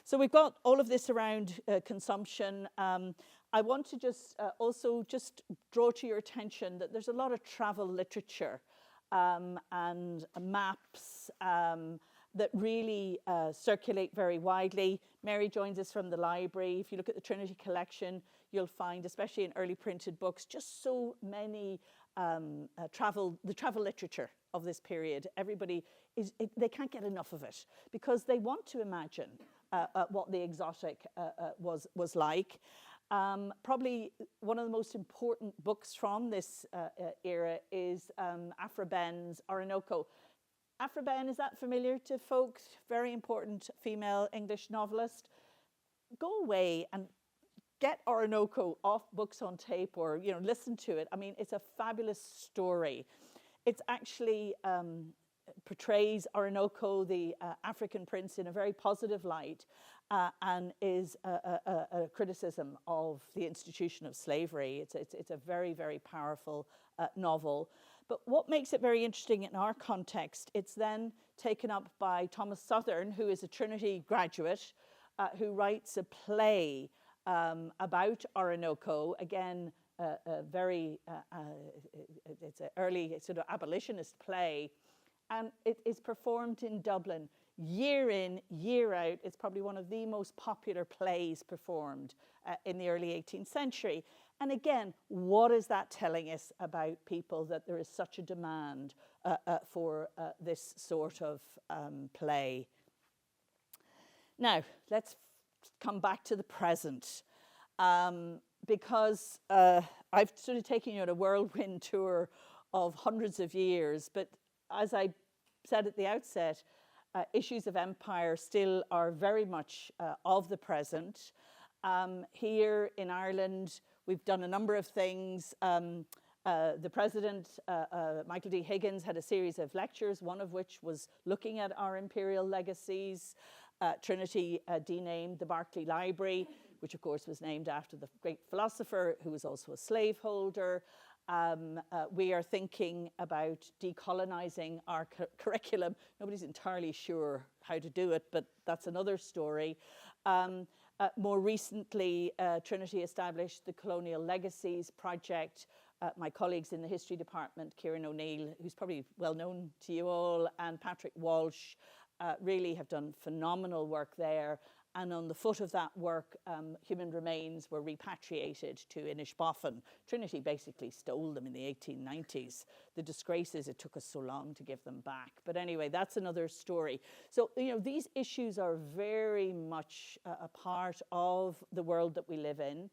So we've got all of this around consumption. I want to just also just draw to your attention that there's a lot of travel literature and maps that really circulate very widely. Mary joins us from the library. If you look at the Trinity collection, you'll find, especially in early printed books, just so many the travel literature of this period. Everybody they can't get enough of it because they want to imagine what the exotic was like. Probably one of the most important books from this era is Aphra Behn's Orinoco. Aphra Behn, is that familiar to folks? Very important female English novelist. Go away and get Orinoco off Books on Tape, or listen to it. I mean, it's a fabulous story. It's actually portrays Orinoco, the African prince, in a very positive light. and is a criticism of the institution of slavery. It's a very, very powerful novel. But what makes it very interesting in our context, it's then taken up by Thomas Southern, who is a Trinity graduate, who writes a play about Orinoco. Again, it's an early sort of abolitionist play, and it is performed in Dublin year in, year out. It's probably one of the most popular plays performed in the early 18th century. And again, what is that telling us about people, that there is such a demand for this sort of play? Now, let's come back to the present, because I've sort of taken you on a whirlwind tour of hundreds of years, but as I said at the outset, issues of empire still are very much of the present. Here in Ireland, we've done a number of things. The president, Michael D. Higgins, had a series of lectures, one of which was looking at our imperial legacies. Trinity denamed the Berkeley Library, which of course was named after the great philosopher who was also a slaveholder. We are thinking about decolonizing our curriculum. Nobody's entirely sure how to do it, but that's another story. More recently, Trinity established the Colonial Legacies Project. My colleagues in the history department, Kieran O'Neill, who's probably well known to you all, and Patrick Walsh, really have done phenomenal work there. And on the foot of that work, human remains were repatriated to Inishbofin. Trinity basically stole them in the 1890s. The disgrace is it took us so long to give them back. But anyway, that's another story. So, you know, these issues are very much a part of the world that we live in.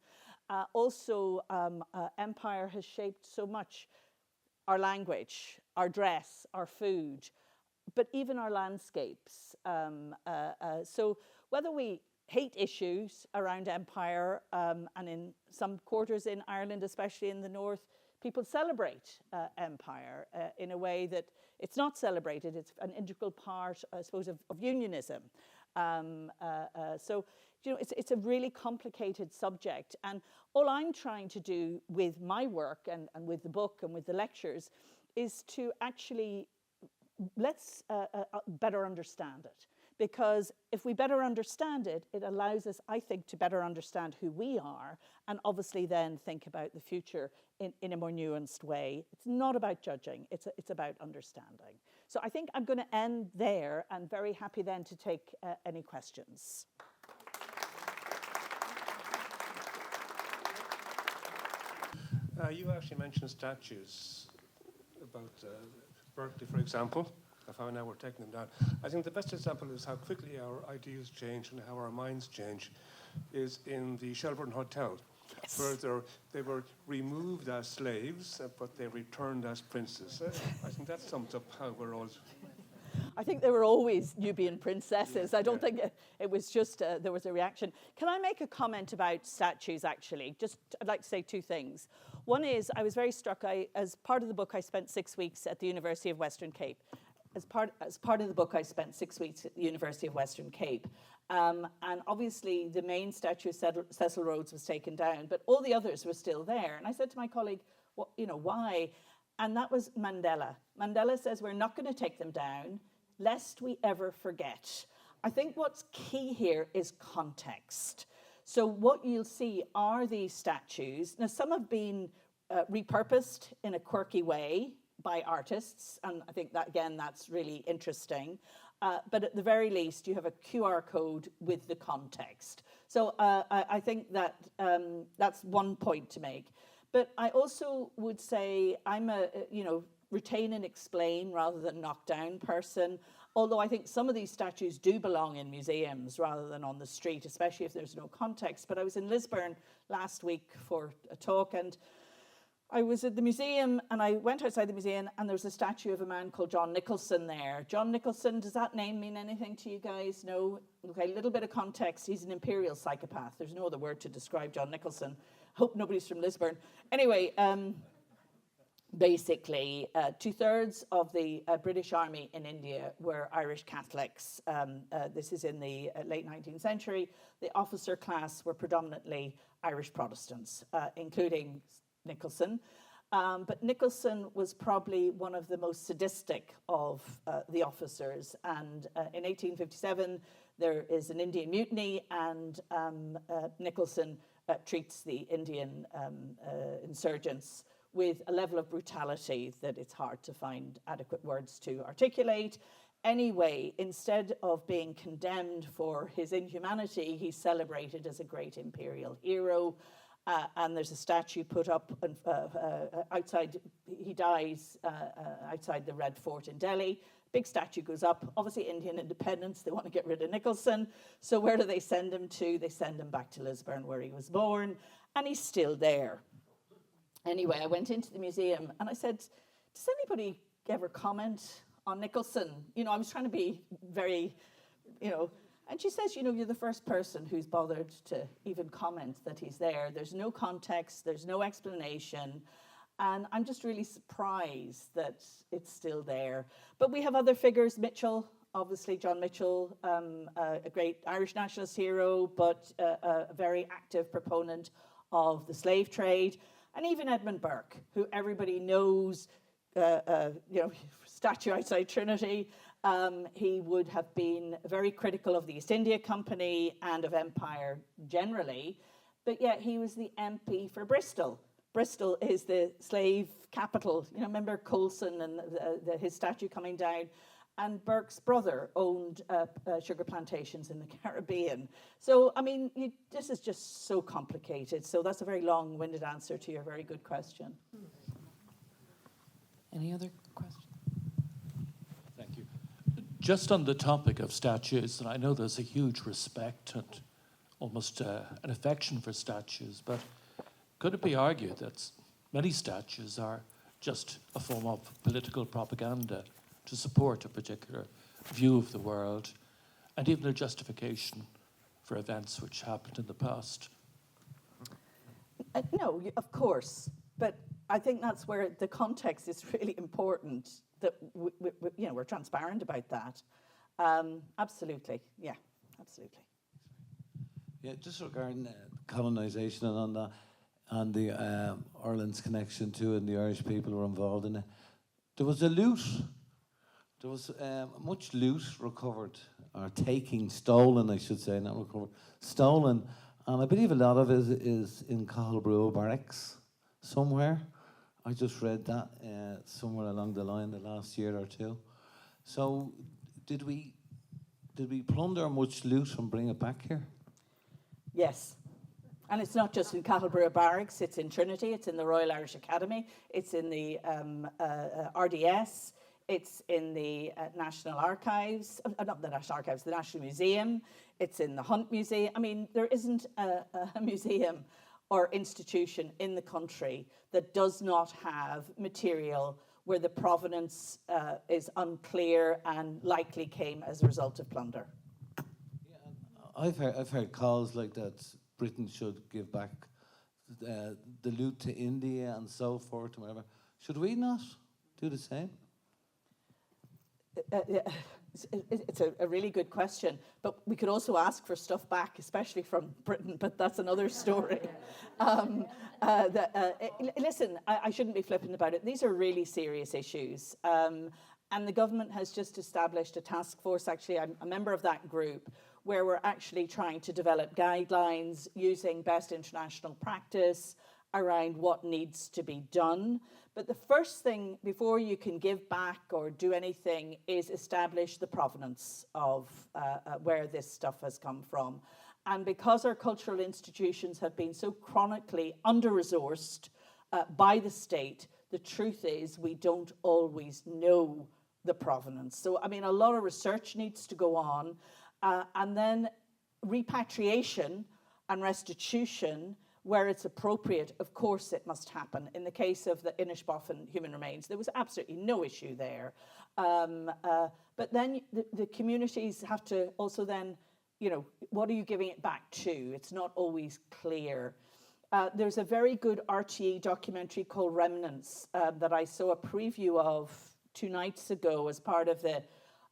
Also, empire has shaped so much our language, our dress, our food, but even our landscapes. So whether we hate issues around empire, and in some quarters in Ireland, especially in the north, people celebrate empire in a way that it's not celebrated. It's an integral part, I suppose, of unionism. So, you know, it's a really complicated subject. And all I'm trying to do with my work and with the book and with the lectures is to actually let's better understand it. Because if we better understand it, it allows us, I think, to better understand who we are, and obviously then think about the future in a more nuanced way. It's not about judging, it's about understanding. So I think I'm going to end there, and very happy then to take any questions. You actually mentioned statues about Berkeley, for example, of how now we're taking them down. I think the best example is how quickly our ideas change and how our minds change is in the Shelbourne Hotel, yes, where they were removed as slaves, but they returned as princes. I think that sums up how we're all... I think they were always Nubian princesses. I don't think it was just there was a reaction. Can I make a comment about statues, actually? I'd like to say two things. One is, I was very struck, as part of the book, I spent 6 weeks at the University of Western Cape. As part of the book, I spent 6 weeks at the University of Western Cape. And obviously, the main statue of Cecil Rhodes was taken down, but all the others were still there. And I said to my colleague, well, you know, why? And that was Mandela. Mandela says, we're not going to take them down, lest we ever forget. I think what's key here is context. So what you'll see are these statues. Now, some have been repurposed in a quirky way by artists, and I think that, again, that's really interesting. But at the very least, you have a QR code with the context. So I think that that's one point to make. But I also would say I'm a, retain and explain rather than knock down person. Although I think some of these statues do belong in museums rather than on the street, especially if there's no context. But I was in Lisburn last week for a talk, and I was at the museum, and I went outside the museum, and there was a statue of a man called John Nicholson there. John Nicholson, does that name mean anything to you guys? No? Okay, a little bit of context. He's an imperial psychopath. There's no other word to describe John Nicholson. Hope nobody's from Lisburn. Anyway, basically, 2/3 of the British Army in India were Irish Catholics. This is in the late 19th century. The officer class were predominantly Irish Protestants, including Nicholson. But Nicholson was probably one of the most sadistic of the officers. And in 1857, there is an Indian mutiny, and Nicholson treats the Indian insurgents with a level of brutality that it's hard to find adequate words to articulate. Anyway, instead of being condemned for his inhumanity, he's celebrated as a great imperial hero. And there's a statue put up outside, he dies outside the Red Fort in Delhi. Big statue goes up, obviously Indian independence, they want to get rid of Nicholson. So where do they send him to? They send him back to Lisburn, where he was born, and he's still there. Anyway, I went into the museum and I said, does anybody ever comment on Nicholson? You know, I was trying to be very, and she says, you're the first person who's bothered to even comment that he's there. There's no context, there's no explanation. And I'm just really surprised that it's still there. But we have other figures, Mitchell, obviously John Mitchell, a great Irish nationalist hero, but a very active proponent of the slave trade. And even Edmund Burke, who everybody knows, statue outside Trinity. He would have been very critical of the East India Company and of empire generally, but yet he was the MP for Bristol. Bristol is the slave capital. Remember Coulson and his statue coming down? And Burke's brother owned sugar plantations in the Caribbean. So, this is just so complicated. So that's a very long-winded answer to your very good question. Any other questions? Thank you. Just on the topic of statues, and I know there's a huge respect and almost an affection for statues, but could it be argued that many statues are just a form of political propaganda to support a particular view of the world, and even a justification for events which happened in the past? No, of course, but I think that's where the context is really important, that we're transparent about that. Absolutely, yeah, absolutely. Yeah, just regarding colonisation and on that, and the Ireland's connection to it, and the Irish people were involved in it. There was a loot. There was much loot recovered, or stolen, I should say, not recovered, stolen. And I believe a lot of it is in Cathal Barracks somewhere. I just read that somewhere along the line the last year or two. So did we plunder much loot and bring it back here? Yes. And it's not just in Cathal Barracks, it's in Trinity, it's in the Royal Irish Academy, it's in the RDS, it's in the National Archives, not the National Archives, the National Museum, it's in the Hunt Museum. There isn't a museum or institution in the country that does not have material where the provenance is unclear and likely came as a result of plunder. Yeah, I've heard calls like that Britain should give back the loot to India and so forth and whatever. Should we not do the same? It's a really good question, but we could also ask for stuff back, especially from Britain, but that's another story. Listen, I shouldn't be flippant about it. These are really serious issues. And the government has just established a task force. Actually, I'm a member of that group, where we're actually trying to develop guidelines using best international practice around what needs to be done. But the first thing, before you can give back or do anything, is establish the provenance of where this stuff has come from. And because our cultural institutions have been so chronically under-resourced by the state, the truth is we don't always know the provenance. So, a lot of research needs to go on. And then repatriation and restitution, where it's appropriate, of course it must happen. In the case of the Inishbofin human remains, there was absolutely no issue there. But then the communities have to also then, what are you giving it back to? It's not always clear. There's a very good RTE documentary called Remnants that I saw a preview of 2 nights ago as part of the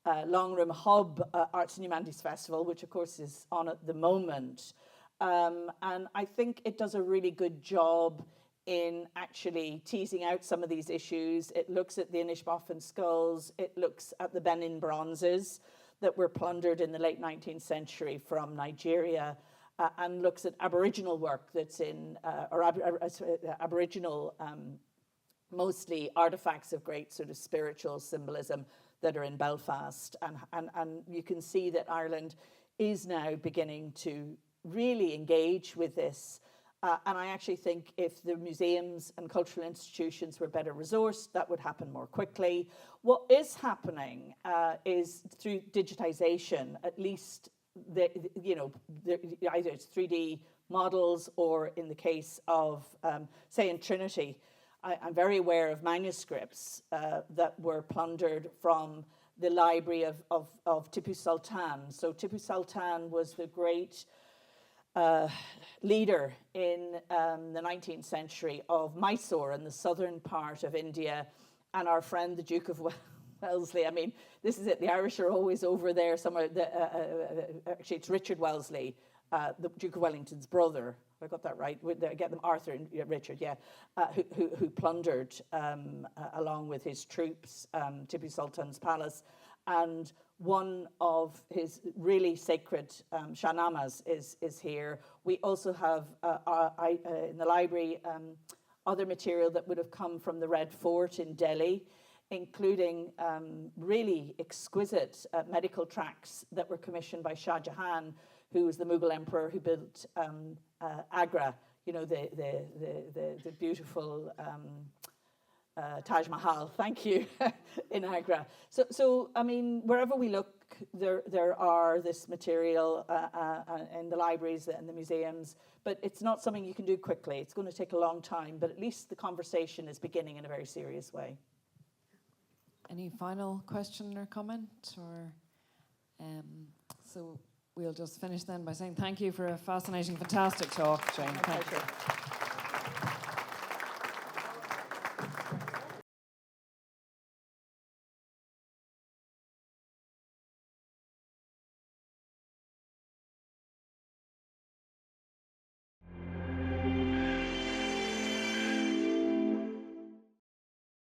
Longroom Hub Arts and Humanities Festival, which of course is on at the moment. And I think it does a really good job in actually teasing out some of these issues. It looks at the Inishbofin skulls, it looks at the Benin bronzes that were plundered in the late 19th century from Nigeria, and looks at Aboriginal work that's in, Aboriginal, mostly artifacts of great sort of spiritual symbolism that are in Belfast. And you can see that Ireland is now beginning to really engage with this. And I actually think if the museums and cultural institutions were better resourced, that would happen more quickly. What is happening is through digitization, at least, either it's 3D models, or in the case of, say, in Trinity, I'm very aware of manuscripts that were plundered from the library of Tipu Sultan. So Tipu Sultan was the great leader in the 19th century of Mysore in the southern part of India, and our friend the Duke of Wellesley. I mean, this is it. The Irish are always over there somewhere. Actually, it's Richard Wellesley, the Duke of Wellington's brother. Have I got that right? Get them, Arthur and Richard, yeah, who plundered along with his troops Tipu Sultan's palace. And one of his really sacred Shahnamas is here. We also have in the library other material that would have come from the Red Fort in Delhi, including really exquisite medical tracts that were commissioned by Shah Jahan, who was the Mughal emperor who built Agra, the beautiful Taj Mahal, thank you, in Agra. So I mean, wherever we look, there are this material in the libraries and the museums, but it's not something you can do quickly. It's going to take a long time, but at least the conversation is beginning in a very serious way. Any final question or comment? Or so we'll just finish then by saying thank you for a fascinating, fantastic talk, Jane. My pleasure.